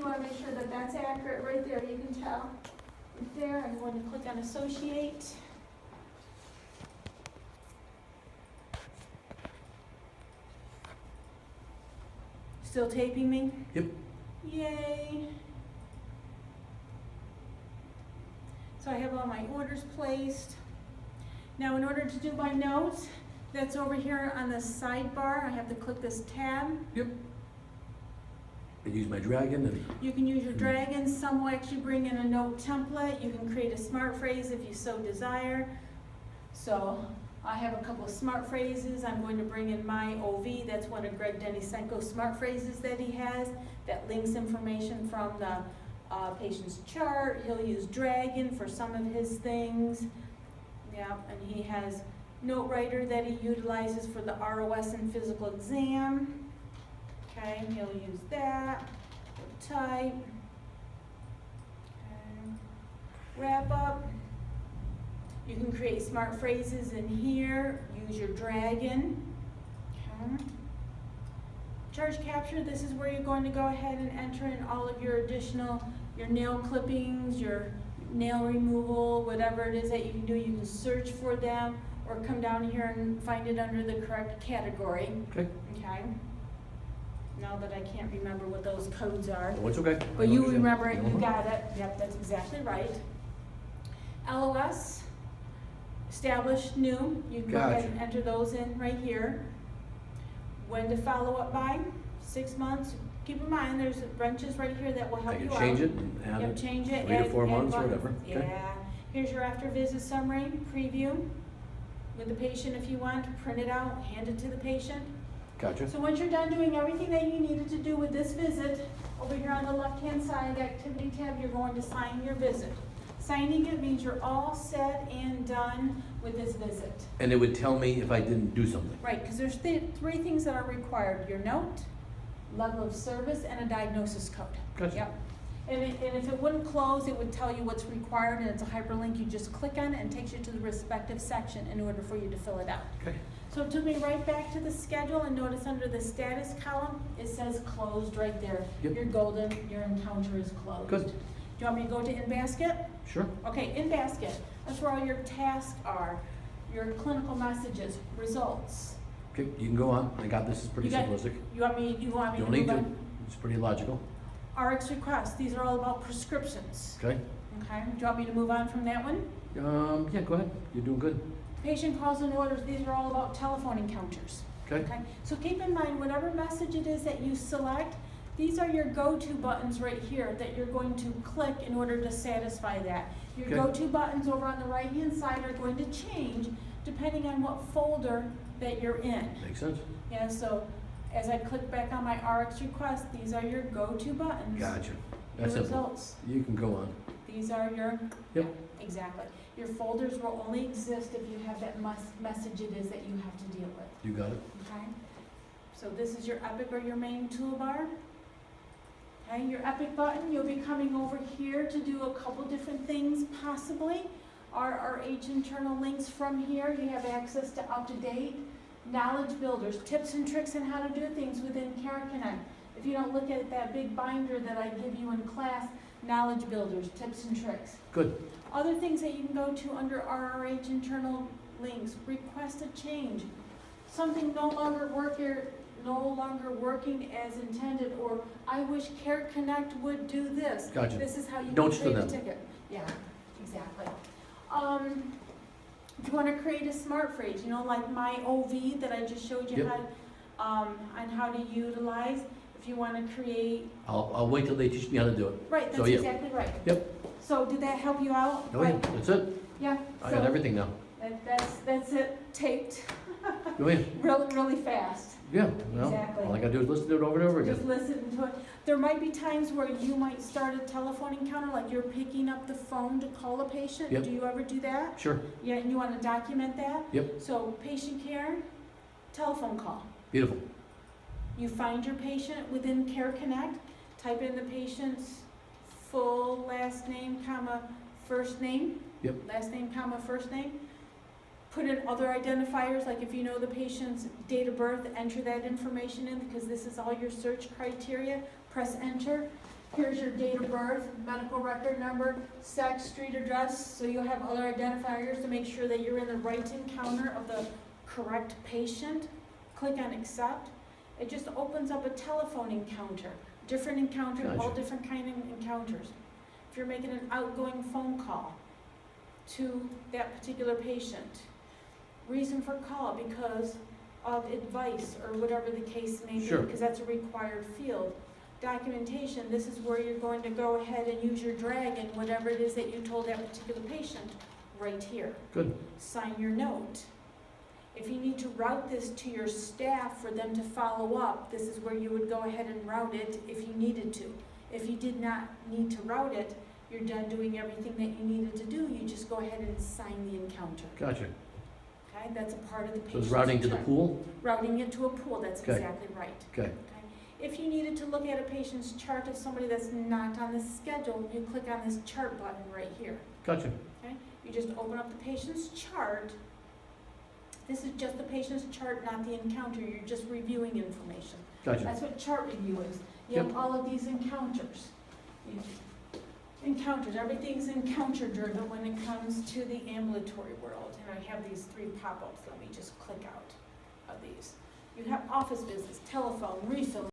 you want to make sure that that's accurate right there. You can tell. Right there, I'm going to click on associate. Still taping me? Yep. Yay. So I have all my orders placed. Now in order to do my notes, that's over here on the sidebar. I have to click this tab. Yep. I use my dragon and You can use your dragon. Some will actually bring in a note template. You can create a smart phrase if you so desire. So I have a couple of smart phrases. I'm going to bring in my OV. That's one of Greg Denisenko's smart phrases that he has that links information from the patient's chart. He'll use dragon for some of his things. Yeah, and he has note writer that he utilizes for the ROS and physical exam. Okay, he'll use that. Type. Okay. Wrap up. You can create smart phrases in here. Use your dragon. Okay. Charge capture, this is where you're going to go ahead and enter in all of your additional, your nail clippings, your nail removal, whatever it is that you can do. You can search for them or come down here and find it under the correct category. okay. Okay. Now that I can't remember what those codes are. Oh, it's okay. But you remember it, you Mhm. got it. Yep, that's exactly right. LOS, establish new. You can go ahead Gotcha. and enter those in right here. When to follow up by, 6 months. Keep in mind, there's wrenches right here that will I help you can out. change it and add Yep, it. change it. 3 to add- 4 add months or buttons. whatever. Okay. Yeah. Here's your after visit summary, preview with the patient if you want. Print it out, hand it to the patient. Gotcha. So once you're done doing everything that you needed to do with this visit, over here on the left-hand side, activity tab, you're going to sign your visit. Signing it means you're all set and done with this visit. And it would tell me if I didn't do something. Right, because there's three things that are required: your note, level of service, and a diagnosis code. Gotcha. Yep. And if it wouldn't close, it would tell you what's required, and it's a hyperlink. You just click on it and it takes you to the respective section in order for you to fill it out. Okay. So it took me right back to the schedule, and notice under the status column, it says closed right there. Yep. You're golden, your encounter is closed. Good. Do you want me to go to in basket? Sure. Okay, in basket, that's where all your tasks are, your clinical messages, results. Okay, you can go on. I got this. It's pretty You got- simplistic. You want me You to don't move need to. on? It's pretty logical. RX requests, these are all about prescriptions. Okay. Okay, do you want me to move on from that one? Yeah, go ahead. You're doing good. Patient calls and orders, these are all about telephone encounters. Okay. Okay, so keep in mind, whatever message it is that you select, these are your go-to buttons right here that you're going to click in order to satisfy that. Your Okay. go-to buttons over on the right-hand side are going to change depending on what folder that you're in. Makes sense. Yeah, so as I click back on my RX request, these are your go-to buttons. Gotcha. Your That's simple. results, You can go on. these are your, Yep. yeah, exactly. Your folders will only exist if you have that message it is that you have to deal with. You got it. Okay, so this is your Epic or your main toolbar. Okay, your Epic button, you'll be coming over here to do a couple different things possibly. RRH internal links from here, you have access to up-to-date knowledge builders, tips and tricks on how to do things within Care Connect. If you don't look at that big binder that I give you in class, knowledge builders, tips and tricks. Good. Other things that you can go to under RRH internal links, request a change. Something no longer working as intended, or I wish Care Connect would do this. Gotcha. This is how you Notes can to create a them. ticket. Yeah, exactly. If you want to create a smart phrase, you know, like my OV that I just showed you Yep. how, on how to utilize. If you want to create, I'll wait till they teach me how to do it. right, So, that's yeah. exactly right. Yep. So did that help you out? Oh, yeah. Right. That's it. Yeah. I so got everything now. That's it, taped, Oh, yeah. really fast. Yeah. Well, Exactly. all I gotta do is listen to it over and over Just again. listen to it. There might be times where you might start a telephone encounter, like you're picking up the phone to call a patient. Yep. Do you ever do that? Sure. Yeah, and you want to document that? Yep. So patient care, telephone call. Beautiful. You find your patient within Care Connect, type in the patient's full last name, comma, first name. Yep. Last name, comma, first name. Put in other identifiers, like if you know the patient's date of birth, enter that information in because this is all your search criteria. Press enter. Here's your date of birth, medical record number, sex, street address, so you'll have other identifiers to make sure that you're in the right encounter of the correct patient. Click on accept. It just opens up a telephone encounter, different encounter, all Gotcha. different kind of encounters. If you're making an outgoing phone call to that particular patient, reason for call because of advice or whatever the case may be, Sure. because that's a required field. Documentation, this is where you're going to go ahead and use your dragon, whatever it is that you told that particular patient, right here. Good. Sign your note. If you need to route this to your staff for them to follow up, this is where you would go ahead and route it if you needed to. If you did not need to route it, you're done doing everything that you needed to do, you just go ahead and sign the encounter. Gotcha. Okay, that's a part of the So patient's it's routing to the check. pool? Routing it to a pool, that's Okay. exactly right. Okay. If you needed to look at a patient's chart of somebody that's not on the schedule, you click on this chart button right here. Gotcha. You just open up the patient's chart. This is just the patient's chart, not the encounter. You're just reviewing information. Gotcha. That's what chart review is. You Yep. have all of these encounters. Encounters, everything's encounter driven when it comes to the ambulatory world. And I have these 3 pop-ups. Let me just click out of these. You have office business, telephone, refill,